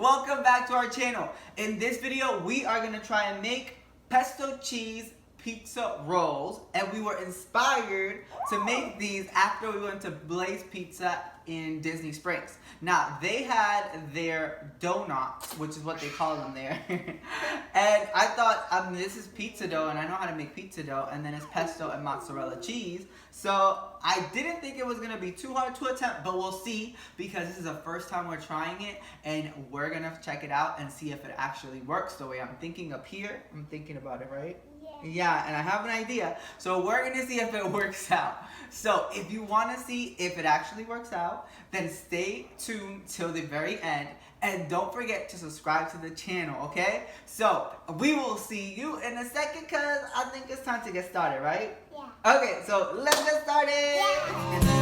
welcome back to our channel. In this video, we are gonna try and make pesto cheese pizza rolls, and we were inspired to make these after we went to Blaze Pizza in Disney Springs. Now, they had their donuts, which is what they call them there. And I thought, this is pizza dough, and I know how to make pizza dough, and then it's pesto and mozzarella cheese. So I didn't think it was gonna be too hard to attempt, but we'll see, because this is the first time we're trying it, and we're gonna check it out and see if it actually works the way I'm thinking up here. I'm thinking about it, right? Yeah, and I have an idea. So we're gonna see if it works out. So if you wanna see if it actually works out, then stay tuned till the very end. And don't forget to subscribe to the channel, okay? So we will see you in a second, because I think it's time to get started, right? Yeah. Okay, so let's get started. Yeah.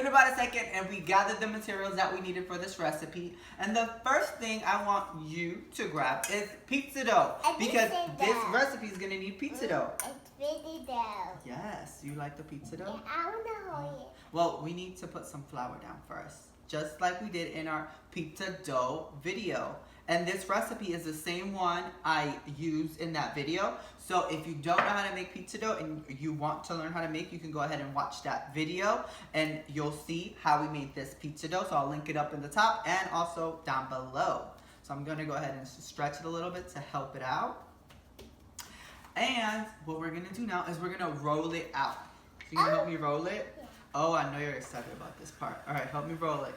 About a second, and we gathered the materials that we needed for this recipe, and the first thing I want you to grab is pizza dough, because this recipe is gonna need pizza dough. It's pizza dough. Yes, you like the pizza dough? Yeah, I wanna hold it. Well, we need to put some flour down first, just like we did in our pizza dough video. And this recipe is the same one I used in that video. So if you don't know how to make pizza dough and you want to learn how to make, you can go ahead and watch that video and you'll see how we made this pizza dough. So I'll link it up in the top and also down below. So I'm gonna go ahead and stretch it a little bit to help it out. And what we're gonna do now is we're gonna roll it out. So you gonna help me roll it? Yeah. Oh, I know you're excited about this part. All right, help me roll it.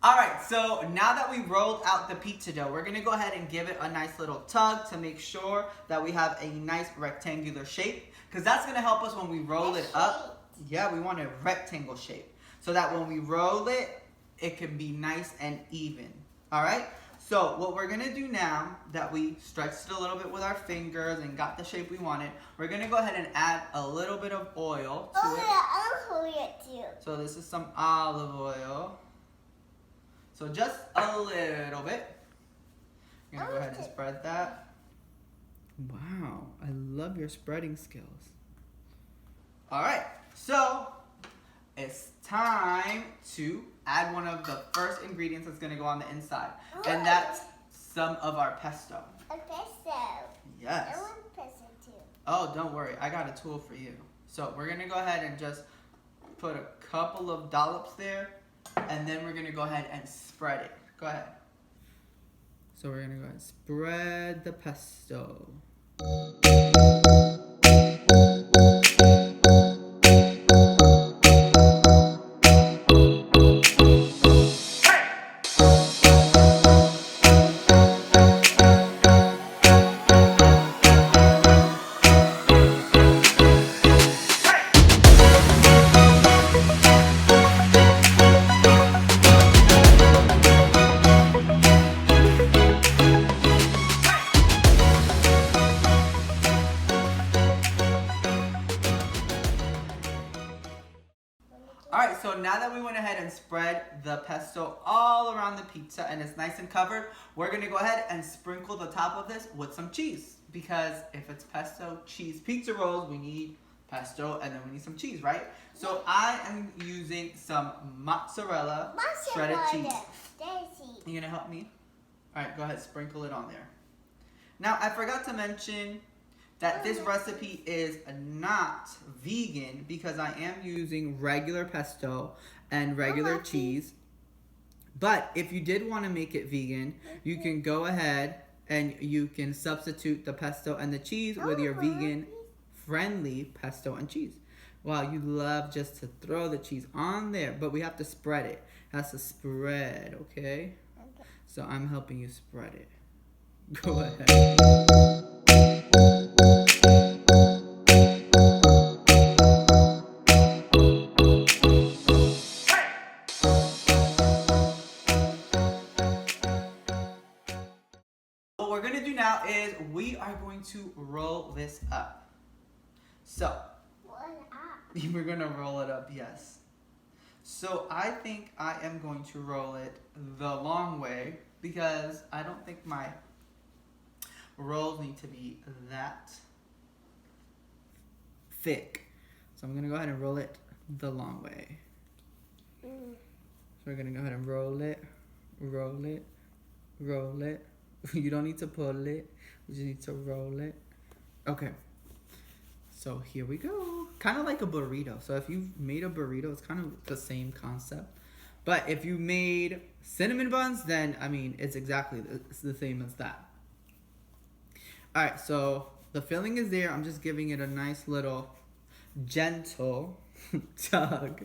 Alright, so now that we rolled out the pizza dough, we're going to go ahead and give it a nice little tug to make sure that we have a nice rectangular shape, because that's going to help us when we roll it up. Yeah, we want a rectangle shape, so that when we roll it, it can be nice and even. Alright, so what we're going to do now that we stretched it a little bit with our fingers and got the shape we wanted, we're going to go ahead and add a little bit of oil to it. I'll hold it too. So this is some olive oil. So just a little bit. You're gonna go ahead and spread that. Wow, I love your spreading skills. All right, so it's time to add one of the first ingredients that's gonna go on the inside. And that's some of our pesto. A pesto. Yes. I want pesto too. Oh, don't worry, I got a tool for you. So we're gonna go ahead and just put a couple of dollops there. And then we're going to go ahead and spread it. Go ahead. So we're going to go ahead and spread the pesto. Alright, so now that we went ahead and spread the pesto all around the pizza and it's nice and covered, we're going to go ahead and sprinkle the top of this with some cheese. Because if it's pesto cheese pizza rolls, we need pesto and then we need some cheese, right? So I am using some mozzarella shredded cheese. You going to help me? Alright, go ahead, sprinkle it on there. Now, I forgot to mention that this recipe is not vegan, because I am using regular pesto and regular cheese. But if you did want to make it vegan, you can go ahead and you can substitute the pesto and the cheese with your vegan friendly pesto and cheese. Wow, you love just to throw the cheese on there, but we have to spread it. It has to spread, okay? So I'm helping you spread it. Go ahead. What we're gonna do now is we are going to roll this up. So What up? we're gonna roll it up, yes. So I think I am going to roll it the long way because I don't think my rolls need to be that thick. So I'm gonna go ahead and roll it the long way. So we're gonna go ahead and roll it, roll it, roll it. You don't need to pull it, you just need to roll it. Okay. So here we go. Kind of like a burrito. So if you've made a burrito, it's kind of the same concept. But if you made cinnamon buns, then, I mean, it's exactly the same as that. All right, so the filling is there. I'm just giving it a nice little gentle tug.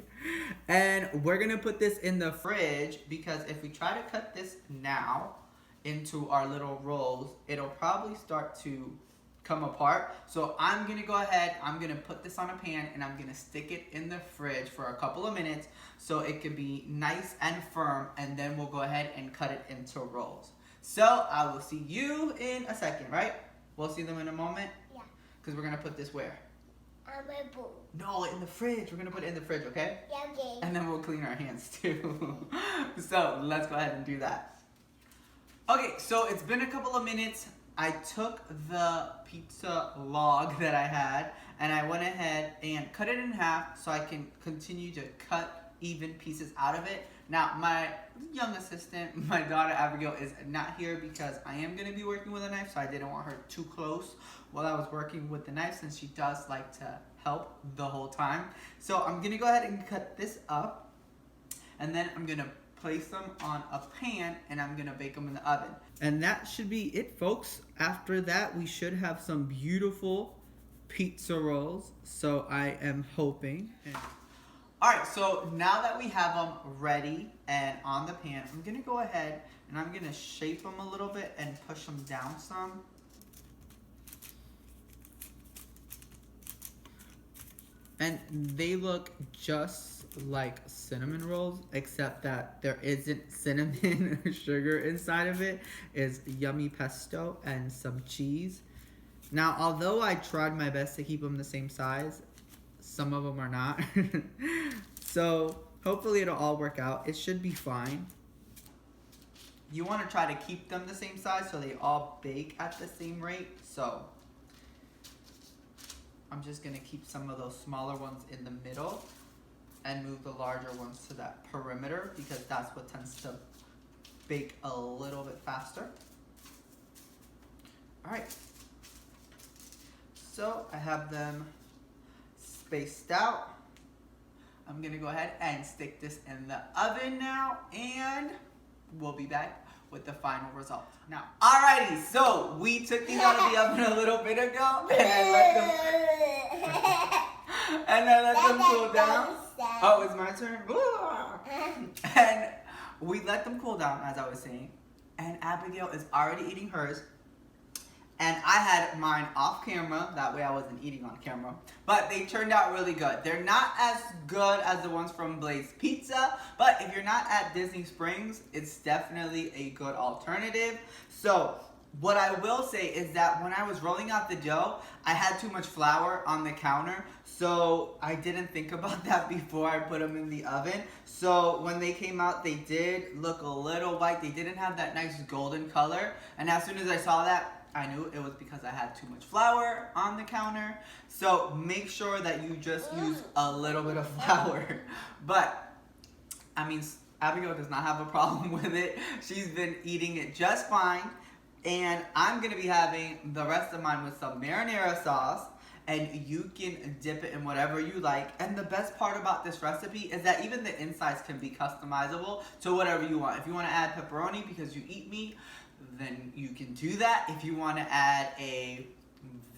And we're going to put this in the fridge because if we try to cut this now into our little rolls, it'll probably start to come apart. So I'm gonna go ahead, I'm gonna put this on a pan and I'm gonna stick it in the fridge for a couple of minutes so it can be nice and firm, and then we'll go ahead and cut it into rolls. So I will see you in a second, right? We'll see them in a moment? Yeah. Because we're gonna put this where? I'm a bull. No, in the fridge. We're gonna put it in the fridge, okay? Yeah, okay. And then we'll clean our hands too. So let's go ahead and do that. Okay, so it's been a couple of minutes. I took the pizza log that I had and I went ahead and cut it in half so I can continue to cut even pieces out of it. Now, my young assistant, my daughter Abigail, is not here because I am going to be working with a knife, so I didn't want her too close while I was working with the knife since she does like to help the whole time. So I'm going to go ahead and cut this up, and then I'm going to place them on a pan and I'm gonna bake them in the oven. And that should be it, folks. After that, we should have some beautiful pizza rolls. So I am hoping. All right, so now that we have them ready and on the pan, I'm gonna go ahead and I'm gonna shape them a little bit and push them down some. And they look just like cinnamon rolls, except that there isn't cinnamon sugar inside of it. It's yummy pesto and some cheese. Now, although I tried my best to keep them the same size, some of them are not. So hopefully it'll all work out. It should be fine. You want to try to keep them the same size so they all bake at the same rate. So I'm just going to keep some of those smaller ones in the middle and move the larger ones to that perimeter because that's what tends to bake a little bit faster. All right. So I have them spaced out. I'm going to go ahead and stick this in the oven now, and we'll be back with the final result. Now, alrighty, so we took these out of the oven a little bit ago, and I let them cool down. Oh, it's my turn? And we let them cool down, as I was saying, and Abigail is already eating hers. And I had mine off camera, that way I wasn't eating on camera. But they turned out really good. They're not as good as the ones from Blaze Pizza, but if you're not at Disney Springs, it's definitely a good alternative. So, what I will say is that when I was rolling out the dough, I had too much flour on the counter, so I didn't think about that before I put them in the oven. So when they came out, they did look a little white. They didn't have that nice golden color, and as soon as I saw that, I knew it was because I had too much flour on the counter. So make sure that you just use a little bit of flour. But, I mean, Abigail does not have a problem with it. She's been eating it just fine. And I'm going to be having the rest of mine with some marinara sauce. And you can dip it in whatever you like. And the best part about this recipe is that even the insides can be customizable to whatever you want. If you want to add pepperoni because you eat meat, then you can do that. If you want to add a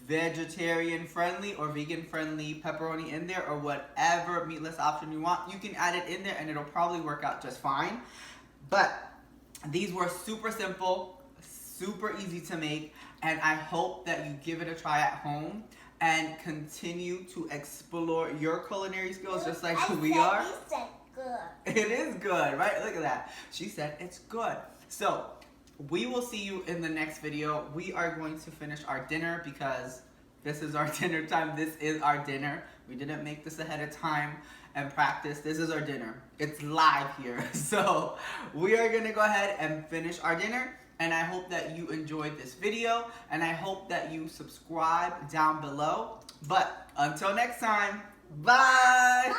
vegetarian friendly or vegan friendly pepperoni in there, or whatever meatless option you want, you can add it in there and it'll probably work out just fine. But These were super simple, super easy to make, and I hope that you give it a try at home and continue to explore your culinary skills just like we are. You said good. It is good, right? Look at that. She said it's good. So we will see you in the next video. We are going to finish our dinner because this is our dinner time. This is our dinner. We didn't make this ahead of time and practice. This is our dinner. It's live here. So we are gonna go ahead and finish our dinner. And I hope that you enjoyed this video. And I hope that you subscribe down below. But until next time, bye.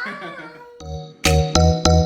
Bye.